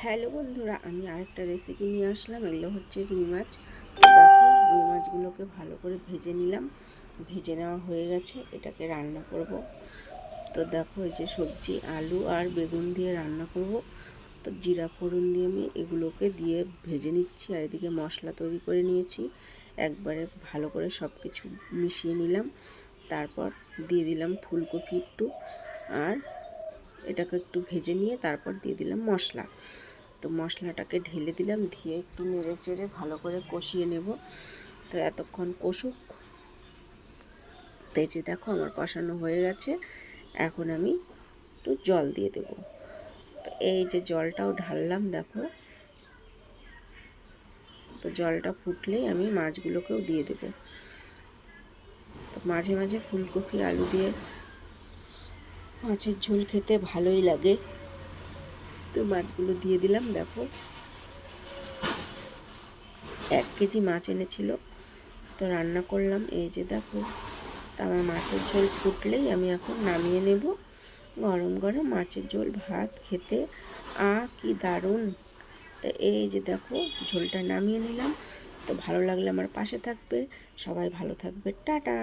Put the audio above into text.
Hello বন্ধুরা, আমি আরেকটা রেসিপি নিয়ে আসলাম। এগুলো হচ্ছে রুই মাছ। তো দেখো, রুই মাছগুলোকে ভালো করে ভেজে নিলাম। ভেজে নেওয়া হয়ে গেছে, এটাকে রান্না করব। তো দেখো, এই যে সবজি আলু আর বেগুন দিয়ে রান্না করব। তো জিরা ফোড়ন দিয়ে আমি এগুলোকে দিয়ে ভেজে নিচ্ছি। আর এদিকে মশলা তৈরি করে নিয়েছি। একবারে ভালো করে সব কিছু মিশিয়ে নিলাম। তারপর দিয়ে দিলাম ফুলকপি একটু, আর এটাকে একটু ভেজে নিয়ে তারপর দিয়ে দিলাম মশলা। তো মশলাটাকে ঢেলে দিলাম, দিয়ে একটু নেড়ে চেড়ে ভালো করে কষিয়ে নেব। তো এতক্ষণ কষুক। তো এই যে দেখো, আমার কষানো হয়ে গেছে। এখন আমি একটু জল দিয়ে দেব। তো এই যে জলটাও ঢাললাম, দেখো। তো জলটা ফুটলেই আমি মাছগুলোকেও দিয়ে দেব। তো মাঝে মাঝে ফুলকপি আলু দিয়ে মাছের ঝোল খেতে ভালোই লাগে। তো মাছগুলো দিয়ে দিলাম। দেখো, 1 কেজি মাছ এনেছিল, তো রান্না করলাম। এই যে দেখো, তা আমার মাছের ঝোল ফুটলেই আমি এখন নামিয়ে নেব। গরম গরম মাছের ঝোল ভাত খেতে কি দারুণ। তো এই যে দেখো, ঝোলটা নামিয়ে নিলাম। তো ভালো লাগলে আমার পাশে থাকবে। সবাই ভালো থাকবে। টাটা।